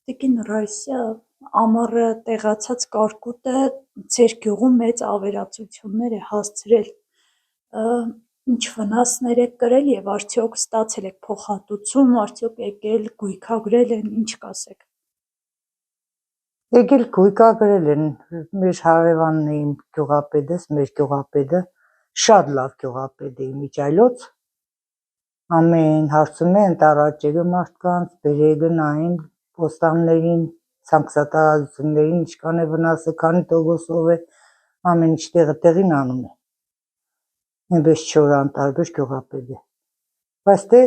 Տիկին Ռայսյա, ամառը տեղացած կարկուտը ձեր գյուղում մեծ ավերածություններ է հասցրել, ինչ վնասներ եք կրել և արդյոք ստացել եք փոխհատուցում, արդյոք եկել գույքագրել են, ինչ կասեք։ Եկել գույքագրել են, մեր հարևանն է իմ գյուղապետս, մեր գյուղապետը, շատ լավ գյուղապետ է իմիջայլոց, ամեն հարցում է ընտառաջելը մարդկանց, բերեգը նային, պոստաններին, ցանքսատարածություններին, ինչքան է վնասը, քանի տոկոսով է, ամեն ինչ տեղին անում է։ Այնպես չոր անտարբեր գյուղապետ է։ Բայց դե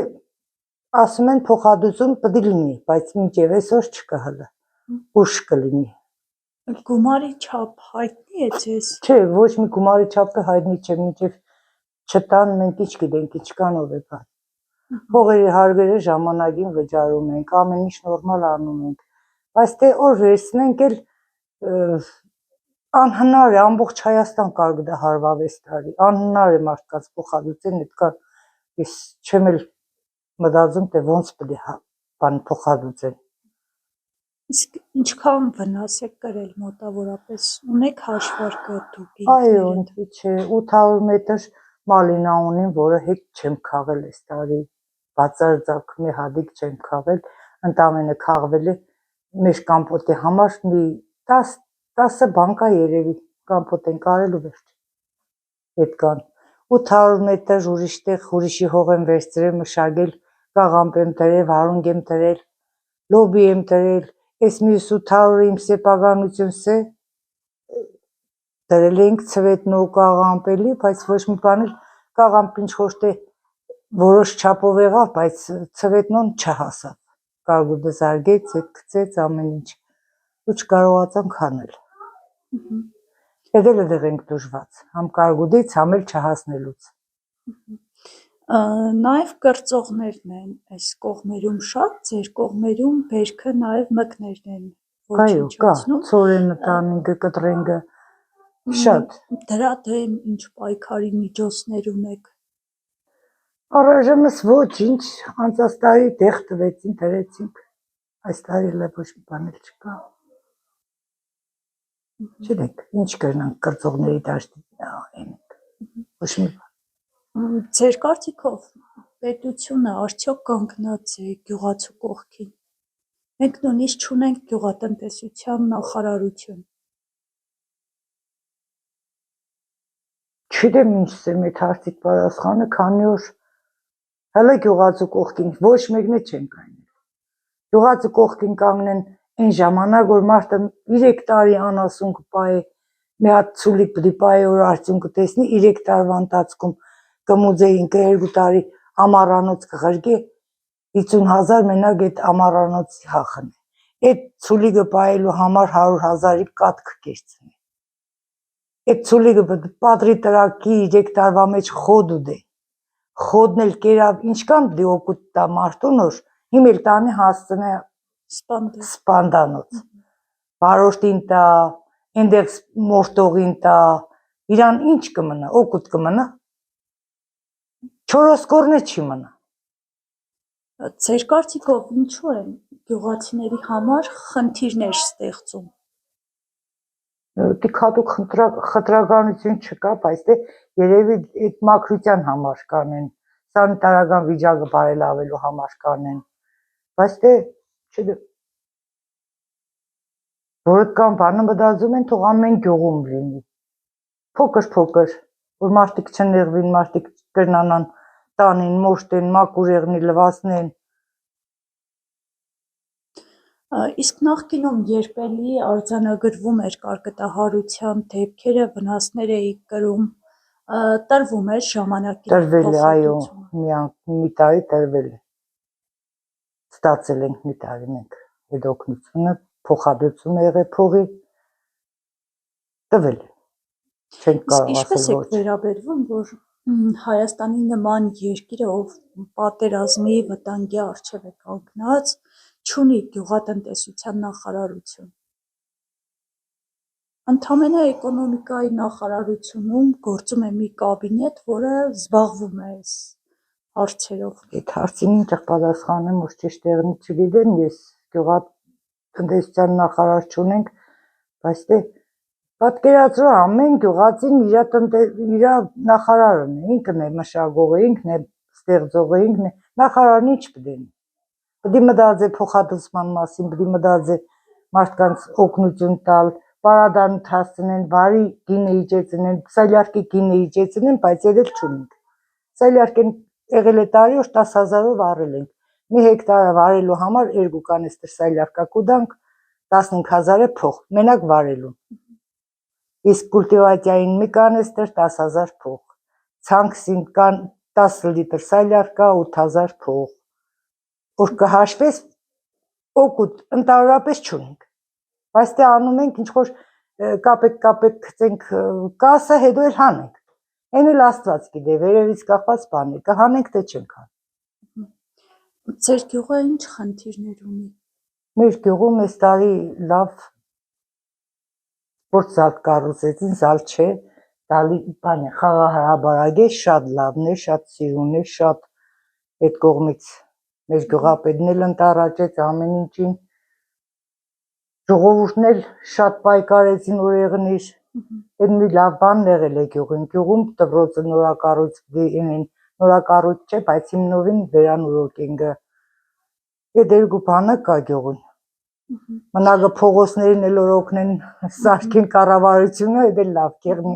ասում են փոխհատուցում պետք է լինի, բայց մինչև այսօր չկա հələ։ Ուշ կլինի։ Գումարի չափ հայտնի է ձեզ։ Չէ, ոչ մի գումարի չափը հայտնի չէ, մինչև չտան մենք ինչ գիտենք, ինչքանով է բան։ Հողերի հարգերը ժամանակին վճարում ենք, ամեն ինչ նորմալ անում ենք, բայց թե օր վերցնենք էլ անհնար է, ամբողջ Հայաստան կարող դա հարվավես տարի, անհնար է մարդկանց փոխհատուցեն, այդքան ես չեմ էլ մտածում, թե ոնց պետք է բան փոխհատուցեն։ Իսկ ինչքան վնաս եք կրել մոտավորապես, ունեք հաշվարկը դուք Այո, ինքներդ։ ինչի՞ չէ, 800 մետր մալինա ունեմ, որը հետ չեմ քաղել այս տարի, բացարձակ մի հատիկ չեմ քաղել, ընդամենը քաղվել է մեր կամպոտի համար մի 10 բանկա երևի կամպոտ են կարել ու վերջ։ Այդքան 800 մետր ուրիշտեղ ուրիշի հող եմ վերցրել, մշակել, կաղամբ եմ դրել, վարունգ եմ դրել, լոբի եմ դրել, այս մյուս 800-ը իմ սեփականությունս է, դրել ենք ցվետնո կաղամբ էլի, բայց ոչ մի բան էլ կաղամբ ինչ որ թե որոշ չափով եղավ, բայց ցվետնոն չհասավ։ Կարգուտը զարգեց, հետ գցեց ամեն ինչ, ու չկարողացան քանել։ Էդել ենք դժված, համ կարգուտից, համ էլ չհասնելուց։ Նաև կրծողներն են այս կողմերում շատ, ձեր կողմերում բերքը նաև մկներն են Այո, կա, ոչնչացնում։ ցորենը, տանինգը, կտրենգը, շատ։ Դրա դեմ ինչ պայքարի միջոցներ ունեք։ Առայժմս ոչինչ, անցած տարի տեղ տվեցին, դրեցինք, այս տարի էլ ոչ մի բան էլ չկա։ Չգիտենք, ինչ կրնանք կրծողների դաշտի այնք, ոչ մի բան։ Ձեր կարծիքով պետությունը արդյոք կանգնած է գյուղացու կողքին։ Մենք նույնիսկ չունենք գյուղատնտեսության նախարարություն։ Չգիտեմ ինչ եմ այդ հարցի պատասխանը, քանի որ հələ գյուղացու կողքին ոչ մեկն չեն կանգնել։ Գյուղացու կողքին կանգնեն այն ժամանակ, որ մարդը 3 տարի անասուն կպահի, մի հատ ցուլիկ պիտի պահի, որ արդյունքը տեսնի, 3 տարվա ընթացքում կմուծեին 2 տարի ամառանոց կղրկի 50,000 մենակ այդ ամառանոցի հախն է։ Այդ ցուլիկը պահելու համար 100,000-ի կատկ կերցնի։ Այդ ցուլիկը պատրի տրակի 3 տարվա մեջ խոդ ուտե։ Խոդն էլ կերավ, ինչքան պիտի օգուտ տա մարդուն, որ հիմել տանի հասցնե սպանդանոց։ Վարորդին տա, այնտեղ մորտողին տա, իրան ինչ կմնա, օգուտ կմնա։ Չորոսկորնե չի մնա։ Ձեր կարծիքով ինչու են գյուղացիների համար խնդիրներ ստեղծում։ Տիքատուկ խտրականություն չկա, բայց դե երևի այդ մաքրության համար կանեն, սանիտարական վիճակը բարելավելու համար կանեն, բայց դե չգիտեմ, որ կան բանը մտածում են, թող ամեն գյուղում լինի, փոքր, որ մարդիկ չնեղվին, մարդիկ կրնանան տանին, մոշտեն, մակուրեղնի լվացնեն։ Իսկ նախկինում երբելի արձանագրվում էր կարկտահարության դեպքերը, վնասներ էիք կրում, տրվում էր ժամանակին տրվել է, այո, մի տարի տրվել է։ Ստացել ենք մի տարի մենք այդ օգնությունը, փոխհատուցում է եղել փողի, տվել է։ Չենք կարող Ինչպես ասել եք վերաբերվում, որ Հայաստանի նման երկիրը, ով պատերազմի վտանգի առջև է կանգնած, չունի գյուղատնտեսության նախարարություն։ Ընդամենը էկոնոմիկայի նախարարությունում գործում է մի կաբինետ, որը զբաղվում է այս հարցերով։ Այդ հարցին ինչ պատասխանեմ, որ ճիշտ տեղնի չգիտեմ, ես տնտեսության նախարար չունենք, բայց դե պատկերացրու ամեն գյուղացին իր նախարարն է, ինքն է մշակողը, ինքն է ստեղծողը, ինքն է նախարարն ինչ պիտի։ Պիտի մտածի փոխհատուցման մասին, պիտի մտածի մարդկանց օգնություն տալ, պարադանութ հասցնեն, վարի գինը իջեցնեն, սալյարկի գինը իջեցնեն, բայց երել չունենք։ Սալյարկեն եղել է տարի որ 10,000-ով վարել ենք։ Մի հեկտարը վարելու համար 2 կանեստր սալյարկա կուտանք 15,000 է փող, մենակ վարելու։ Իսկ կուլտիվացիային մի կանեստր 10,000 փող, ցանքսին կան 10 լիտր սալյարկա 8,000 փող, որ կհաշվես օգուտ ընդհանրապես չունենք, բայց դե անում ենք ինչ-որ կապեք գցենք կասը, հետո էլ հանենք, են էլ աստված գիտե, վերևից կախված բան է, կհանենք թե չենք հան։ Ձեր գյուղը ինչ խնդիրներ ունի։ Մեր գյուղում այս տարի լավ սպորտզալ կառուցեցին, զալ չէ, տալի բան է, խաղահարաբարակ է, շատ լավն է, շատ սիրուն է, շատ այդ կողմից մեր գյուղապետն էլ ընտառաջեց ամեն ինչին, ժողովուրդն էլ շատ պայքարեցին որ եղնիր, այդ մի լավ բան եղել է գյուղում դպրոցը նորակառույց չէ, բայց հիմնովին վերանորոգեն գը, այդ 2 բանը կա գյուղում։ Մնագը փողոցներին էլ որ օգնեն սարքին կառավարությունը, այդ էլ լավ կեղնի։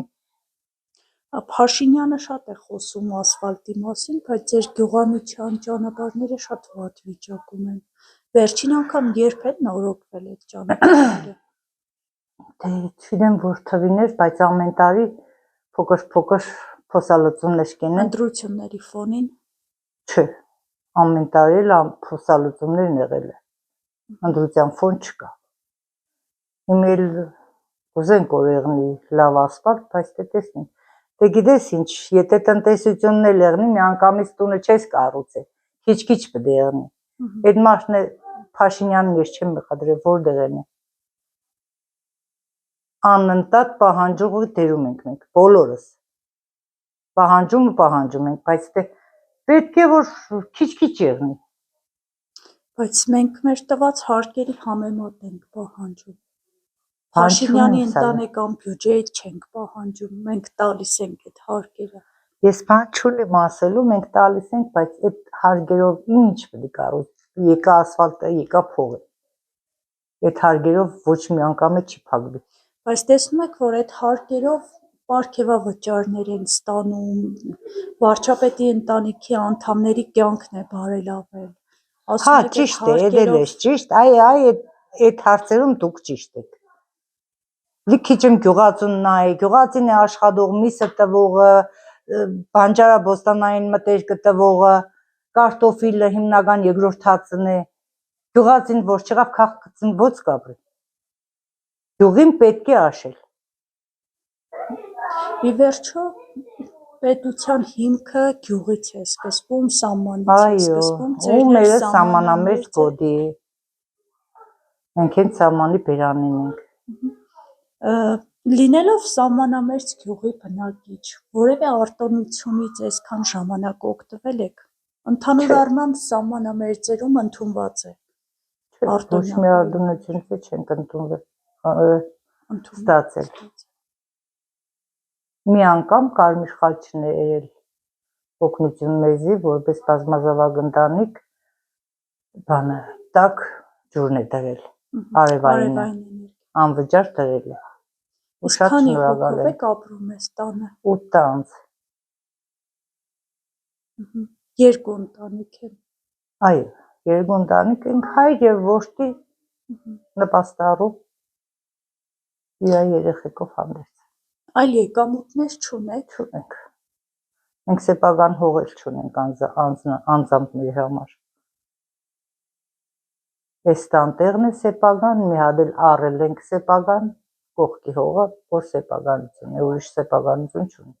Փաշինյանը շատ է խոսում ասֆալտի մասին, բայց ձեր գյուղամիջյան ճանապարհները շատ վատ վիճակում են։ Վերջին անգամ երբ է նորոգվել այդ ճանապարհները։ Դե չգիտեմ որ թվիներ, բայց ամեն տարի փոքր փոսալուծումներ կենեն։ Ընտրությունների ֆոնին։ Չէ, ամեն տարի էլ փոսալուծումներ եղել է։ Ընտրության ֆոն չկա։ Հիմա էլ կուզենք որ եղնի լավ ասֆալտ, բայց դե տեսնենք։ Դե գիտես ինչ, եթե տնտեսությունն էլ եղնի, մի անգամից տունը չես կառուցել, քիչ-քիչ պետք է եղնի։ Այդ մարդն է Փաշինյանն ես չեմ մեղադրել, որտեղ են։ Անընդհատ պահանջողը դերում ենք մենք, բոլորս։ Պահանջում ենք, բայց դե պետք է որ քիչ-քիչ եղնի։ Բայց մենք մեր տված հարկերի համեմատ ենք պահանջում։ Փաշինյանի ընտանեկան բյուջեից չենք պահանջում, մենք տալիս ենք այդ հարկերը։ Ես բան չունեմ ասելու, մենք տալիս ենք, բայց այդ հարկերով ինչ պետք է կառուցվի, եկա ասֆալտը, եկա փողը։ Այդ հարկերով ոչ մի անգամ չի փակվի։ Բայց տեսնում եք, որ այդ հարկերով պարգևավճարներ են ստանում, վարչապետի ընտանիքի անդամների կյանքն է բարելավել։ Հա, ճիշտ է, էդել ես ճիշտ, այդ հարցերում դուք ճիշտ եք։ Լիքիչ եմ գյուղացուն նայ, գյուղացին է աշխատող, միսը տվողը, բանջարաբոստանային մտերքը տվողը, կարտոֆիլը հիմնական երկրորդ հացն է, գյուղացին որ չեղավ քաղաքացին ո՞ց կապրի։ Գյուղին պետք է աշել։ Ի վերջո պետության հիմքը գյուղից է սկսվում, սահմանից է սկսվում, ու մերը սահմանամերձ գոտի է։ Մենք են սահմանի բերանին ենք։ Լինելով սահմանամերձ գյուղի բնակիչ, որևէ արտոնությունից այսքան ժամանակ օգտվել եք, ընդհանուր առմամբ սահմանամերձերում ընդունված է։ Ոչ մի արտոնությունից չենք ընդունվել, ստացել։ Մի անգամ Կարմիր խաչն է երել օգնություն մեզի, որպես բազմազավակ ընտանիք, բանը, տաք ջուրն է դրել, արևայինը, անվճար դրել է։ Իսկ քանի հոգով եք ապրում ես տանը։ 8 անձ։ 2 ընտանիք են։ Այո, 2 ընտանիք ենք, հայր և որդի նպաստառու իր երեխեքով հանդերձ։ Այլ եկամուտներ չունեք։ Չունենք։ Մենք սեփական հող էլ չունենք անձամբ մեր համար։ Այս տանտեղն է սեփական, մի հատ էլ առել ենք սեփական, կողքի հողը, որ սեփականություն է, ուրիշ սեփականություն չունենք։